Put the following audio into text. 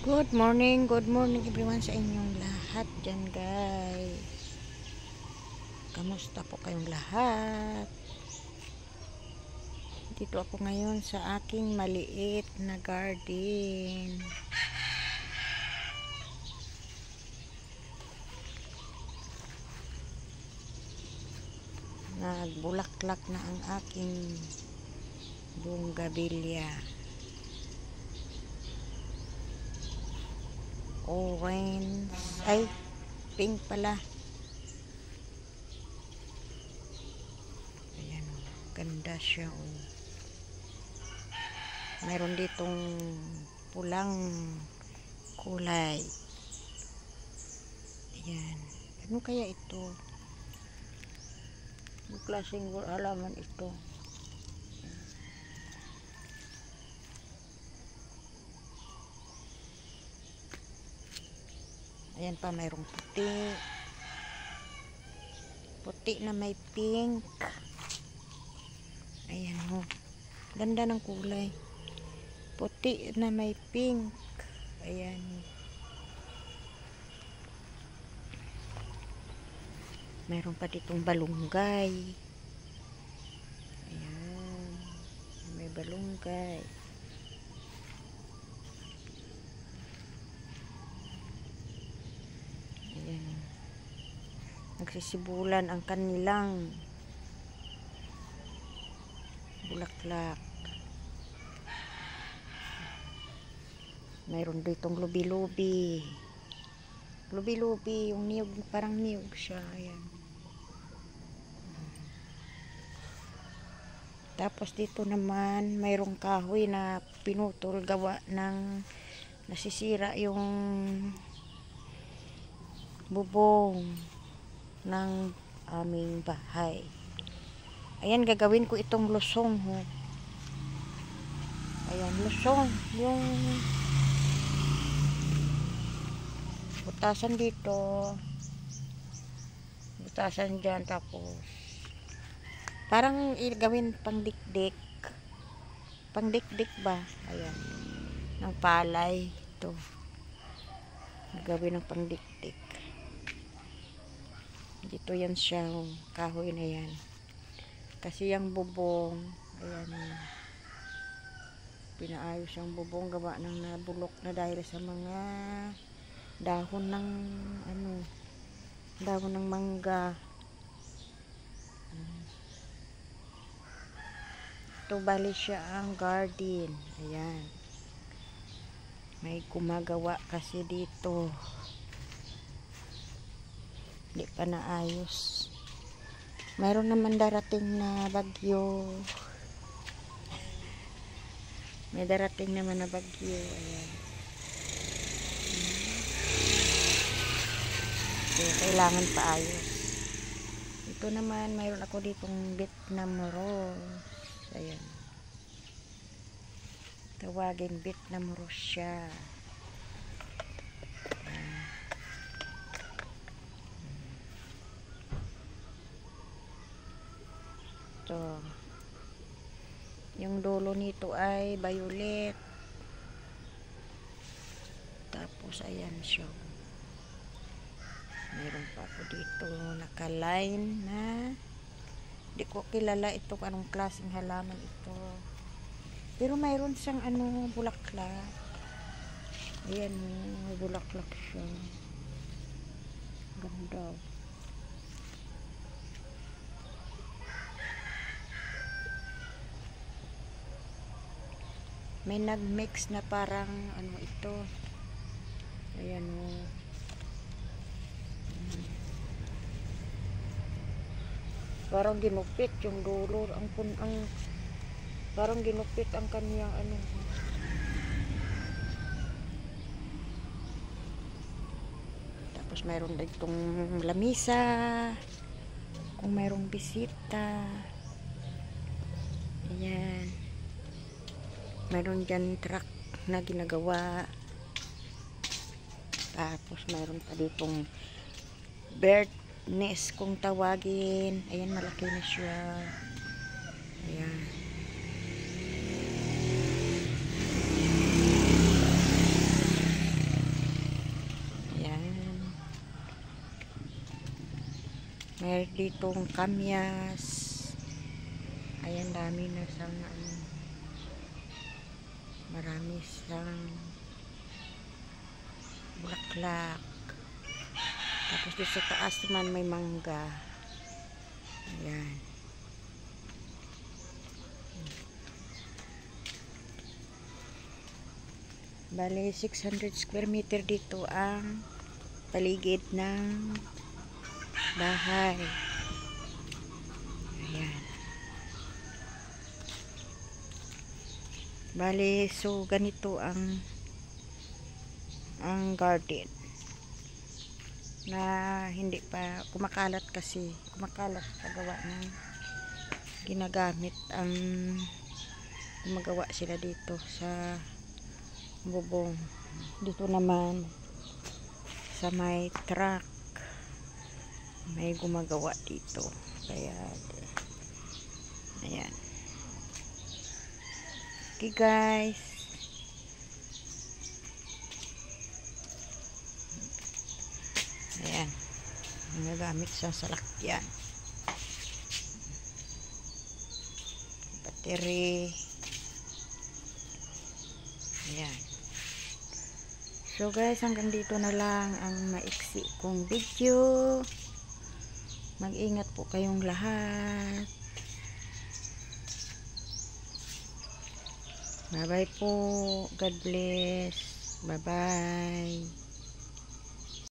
Good morning everyone sa inyong lahat dyan guys. Kamusta po kayong lahat? Dito ako ngayon sa aking maliit na garden. Nagbulaklak na ang aking bougainvillea. Orange, ay pink pala. Ayan, ganda siya. Mayroon ditong pulang kulay. Ayan, ano kaya ito? Ano klaseng halaman ito? Ayan pa, mayroong puti na may pink. Ayan o, ganda ng kulay, puti na may pink. Ayan, mayroon pa ditong balunggay. Ayan, may balunggay. Ayan, nagsisibulan ang kanilang bulaklak. Mayroon ditong lubi-lubi. Lubi-lubi, yung niyog, parang niyog siya. Ayan. Tapos dito naman, mayroong kahoy na pinutol, gawa ng nasisira yung bubong ng aming bahay. Ayan, gagawin ko itong lusong ho. Ayan, lusong, yung butasan dito, butasan dyan, tapos parang gawin pang dikdik ba. Ayan, ng palay ito, gawin ng pang dikdik. Dito yan siya, kahoy na yan, kasi yung bubong, ayan, pinaayos yung bubong, gawa ng nabulok na dahil sa mga dahon ng dahon ng mangga. Ito bali siya ang garden. Ayan, may gumagawa kasi dito, hindi pa naayos. Mayroon naman darating na bagyo. May darating naman na bagyo. Ayan. Okay, kailangan paayos. Ito naman, mayroon ako ditong Vietnam rose. Ayan. Tawagin Vietnam rose siya. Ito. Yung dulo nito ay violet. Tapos ayan siya. Mayroon pa ako dito naka-line na di ko kilala ito anong klaseng halaman ito. Pero mayroon siyang bulaklak. Ayan, may bulaklak siya. Ganda. May nag-mix na parang ito. Ayan o. Parang ginupit yung dulo, parang ginupit ang kaniyang Tapos mayroon ditong lamisa kung mayroong bisita. Ayan, mayroon dyan truck na ginagawa. Tapos mayroon pa ditong bird nest kung tawagin. Ayan, malaki na siya. Ayan. Mayroon ditong kamyas. Ayan, dami na siyang ano, marami siyang bulaklak. Tapos dito sa taas naman may mangga. Ayan. Bale, 600 square meter dito ang paligid ng bahay. Ayan. Bale, so ganito ang garden na hindi pa kumakalat kasi kumakalat pagawa ng ginagamit ang gumagawa sila dito sa bubong. Dito naman sa may truck may gumagawa dito, kaya ayan. Okay guys, ayan, nagagamit sa salakyan, battery. Ayan. So guys, hanggang dito na lang ang maiksi kong video. Mag-ingat po kayong lahat. Bye bye po. God bless. Bye bye.